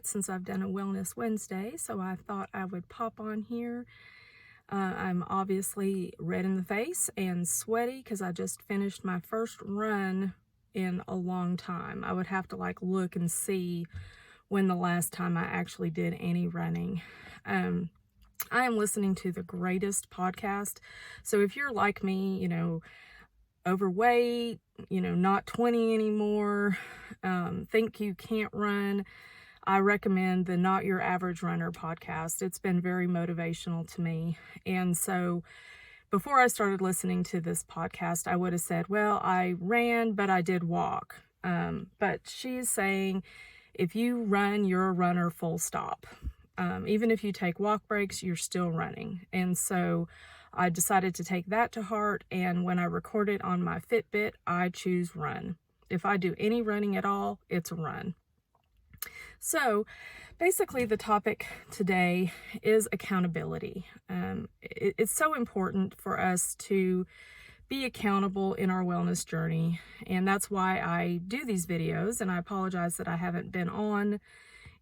minute since I've done a Wellness Wednesday, so I thought I would pop on here. I'm obviously red in the face and sweaty because I just finished my first run in a long time. I would have to look and see when the last time I actually did any running. I am listening to the greatest podcast. So if you're like me, overweight, not 20 anymore, think you can't run, I recommend the Not Your Average Runner podcast. It's been very motivational to me. And so before I started listening to this podcast, I would have said, well, I ran, but I did walk. But she's saying, if you run, you're a runner, full stop. Even if you take walk breaks, you're still running. And so I decided to take that to heart. And when I record it on my Fitbit, I choose run. If I do any running at all, it's a run. So basically the topic today is accountability. It's so important for us to be accountable in our wellness journey. And that's why I do these videos. And I apologize that I haven't been on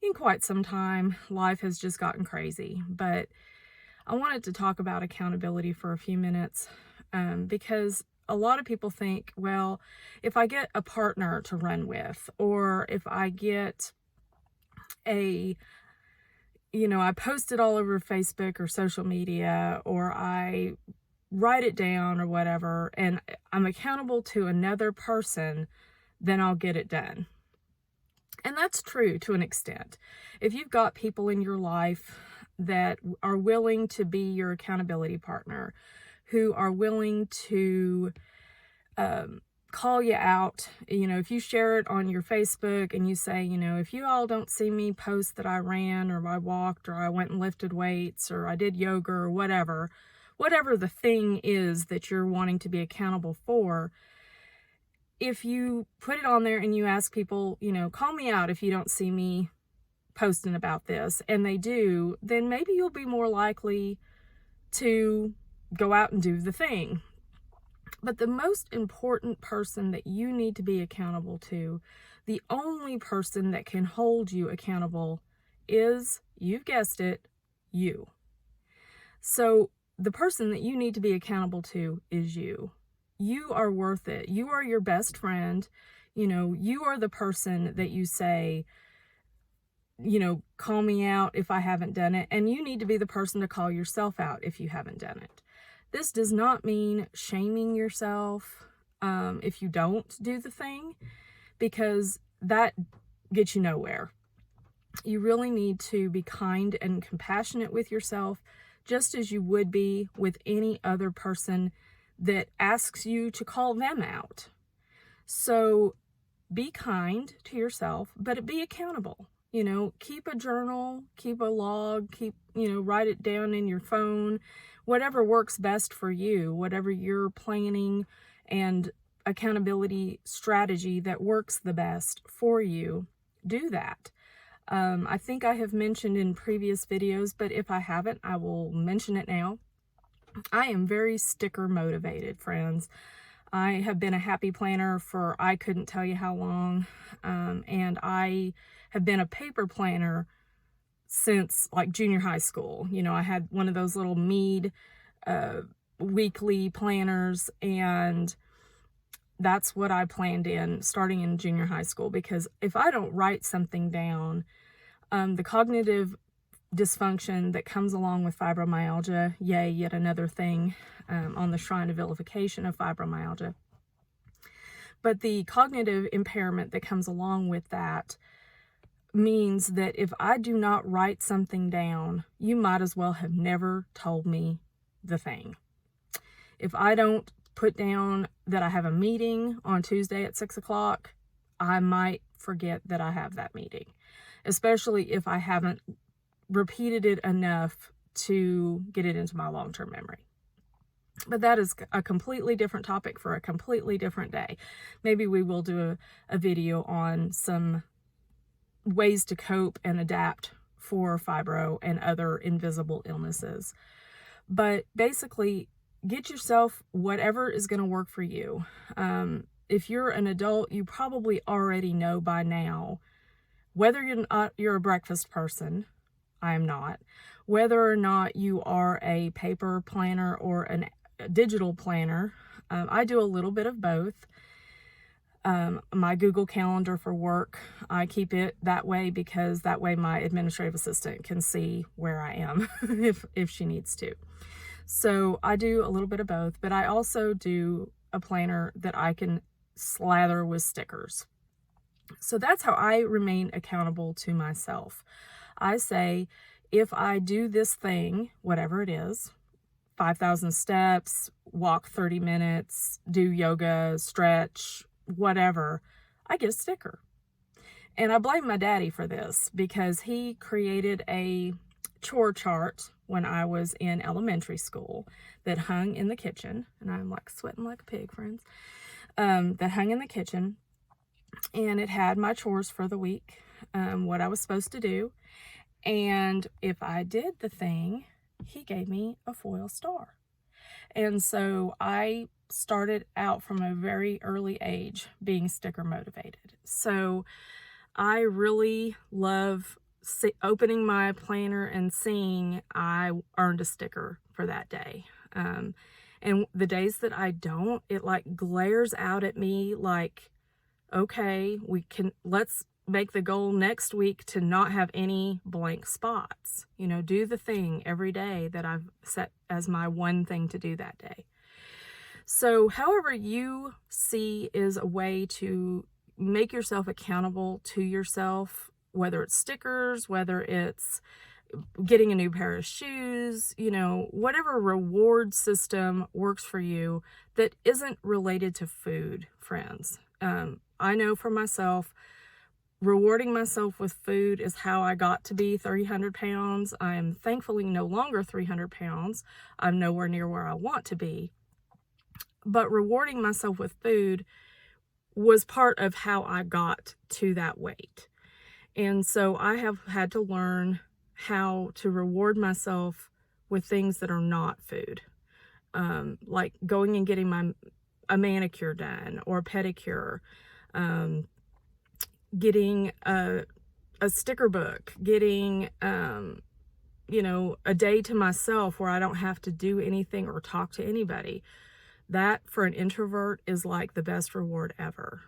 in quite some time. Life has just gotten crazy. But I wanted to talk about accountability for a few minutes because a lot of people think, well, if I get a partner to run with, or if I get I post it all over Facebook or social media, or I write it down or whatever, and I'm accountable to another person, then I'll get it done. And that's true to an extent. If you've got people in your life that are willing to be your accountability partner, who are willing to call you out, if you share it on your Facebook and you say, if you all don't see me post that I ran or I walked or I went and lifted weights or I did yoga or whatever the thing is that you're wanting to be accountable for, if you put it on there and you ask people, call me out if you don't see me posting about this, and they do, then maybe you'll be more likely to go out and do the thing. But the most important person that you need to be accountable to, the only person that can hold you accountable is, you've guessed it, you. So the person that you need to be accountable to is you. You are worth it. You are your best friend. You are the person that you say, call me out if I haven't done it. And you need to be the person to call yourself out if you haven't done it. This does not mean shaming yourself if you don't do the thing, because that gets you nowhere. You really need to be kind and compassionate with yourself, just as you would be with any other person that asks you to call them out. So be kind to yourself, but be accountable. Keep a journal, keep a log, write it down in your phone, whatever works best for you, whatever your planning and accountability strategy that works the best for you, do that. I think I have mentioned in previous videos, but if I haven't, I will mention it now. I am very sticker motivated, friends. I have been a happy planner for I couldn't tell you how long, and I have been a paper planner since junior high school. I had one of those little Mead weekly planners, and that's what I planned in starting in junior high school, because if I don't write something down, the cognitive dysfunction that comes along with fibromyalgia, yay, yet another thing on the shrine of vilification of fibromyalgia. But the cognitive impairment that comes along with that means that if I do not write something down, you might as well have never told me the thing. If I don't put down that I have a meeting on Tuesday at 6 o'clock, I might forget that I have that meeting, especially if I haven't repeated it enough to get it into my long-term memory. But that is a completely different topic for a completely different day. Maybe we will do a video on some ways to cope and adapt for fibro and other invisible illnesses. But basically, get yourself whatever is going to work for you. If you're an adult, you probably already know by now Whether you're a breakfast person, I am not. Whether or not you are a paper planner or a digital planner, I do a little bit of both. My Google Calendar for work, I keep it that way because that way my administrative assistant can see where I am if she needs to. So I do a little bit of both, but I also do a planner that I can slather with stickers. So that's how I remain accountable to myself. I say, if I do this thing, whatever it is, 5,000 steps, walk 30 minutes, do yoga, stretch, whatever, I get a sticker. And I blame my daddy for this because he created a chore chart when I was in elementary school that hung in the kitchen. And I'm like sweating like a pig, friends. That hung in the kitchen. And it had my chores for the week, what I was supposed to do. And if I did the thing, he gave me a foil star. And so I started out from a very early age being sticker motivated. So I really love opening my planner and seeing I earned a sticker for that day. And the days that I don't, it like glares out at me like, okay, let's make the goal next week to not have any blank spots. Do the thing every day that I've set as my one thing to do that day. So however you see is a way to make yourself accountable to yourself, whether it's stickers, whether it's getting a new pair of shoes, whatever reward system works for you that isn't related to food, friends. I know for myself, rewarding myself with food is how I got to be 300 pounds. I am thankfully no longer 300 pounds. I'm nowhere near where I want to be. But rewarding myself with food was part of how I got to that weight. And so I have had to learn how to reward myself with things that are not food. Like going and getting a manicure done or a pedicure, getting a sticker book, getting, a day to myself where I don't have to do anything or talk to anybody. That for an introvert is like the best reward ever.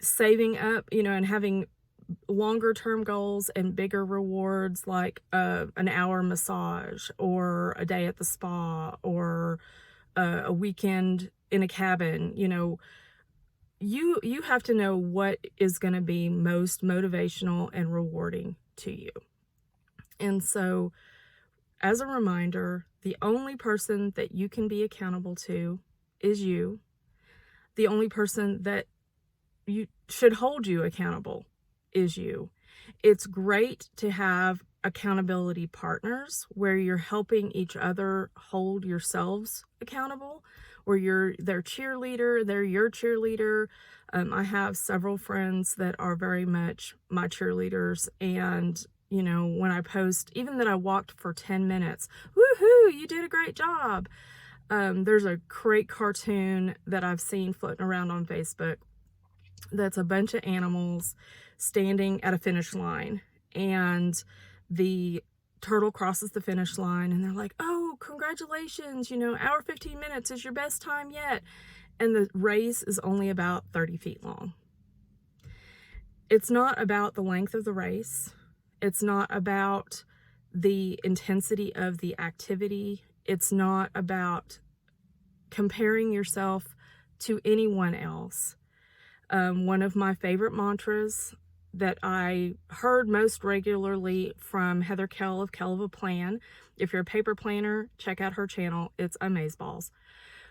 Saving up, and having longer term goals and bigger rewards like an hour massage or a day at the spa or a weekend in a cabin. You have to know what is going to be most motivational and rewarding to you. And so as a reminder, the only person that you can be accountable to is you. The only person that you should hold you accountable is you. It's great to have accountability partners where you're helping each other hold yourselves accountable, where you're their cheerleader, they're your cheerleader. I have several friends that are very much my cheerleaders, and when I post, even that I walked for 10 minutes, woohoo, you did a great job. There's a great cartoon that I've seen floating around on Facebook that's a bunch of animals standing at a finish line, and the turtle crosses the finish line and they're like, oh, congratulations, hour 15 minutes is your best time yet. And the race is only about 30 feet long. It's not about the length of the race. It's not about the intensity of the activity. It's not about comparing yourself to anyone else. One of my favorite mantras that I heard most regularly from Heather Kell of Kell of a Plan. If you're a paper planner, check out her channel. It's amazeballs.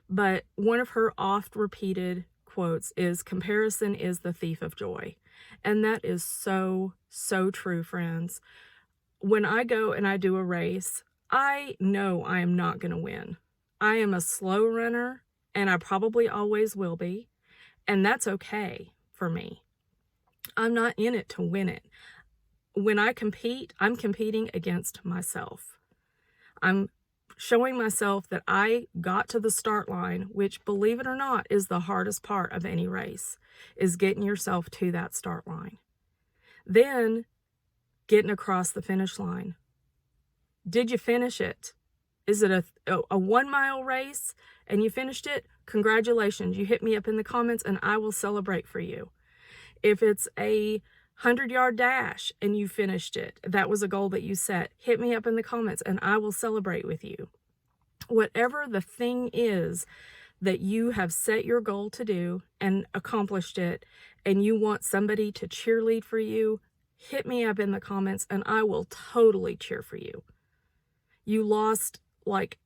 But one of her oft repeated quotes is, comparison is the thief of joy. And that is so, so true, friends. When I go and I do a race, I know I am not going to win. I am a slow runner, and I probably always will be. And that's okay for me. I'm not in it to win it. When I compete, I'm competing against myself. I'm showing myself that I got to the start line, which, believe it or not, is the hardest part of any race, is getting yourself to that start line. Then getting across the finish line. Did you finish it? Is it a 1 mile race and you finished it? Congratulations. You hit me up in the comments and I will celebrate for you. If it's a 100-yard dash and you finished it, that was a goal that you set, hit me up in the comments and I will celebrate with you. Whatever the thing is that you have set your goal to do and accomplished it, and you want somebody to cheerlead for you, hit me up in the comments and I will totally cheer for you. You lost like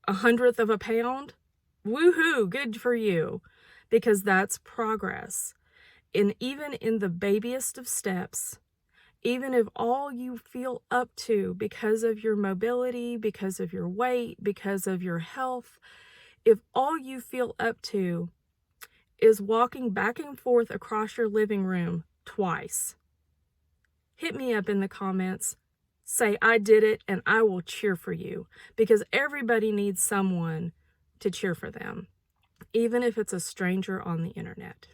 1/100 of a pound? Woohoo, good for you, because that's progress. And even in the babiest of steps, even if all you feel up to because of your mobility, because of your weight, because of your health, if all you feel up to is walking back and forth across your living room twice, hit me up in the comments, say I did it, and I will cheer for you, because everybody needs someone to cheer for them, even if it's a stranger on the internet.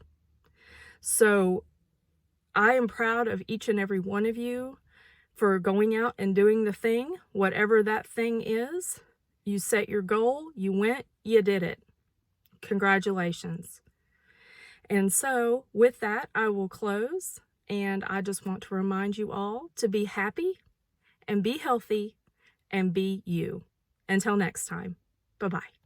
So I am proud of each and every one of you for going out and doing the thing, whatever that thing is. You set your goal, you went, you did it. Congratulations. And so with that, I will close, and I just want to remind you all to be happy and be healthy and be you. Until next time, bye-bye.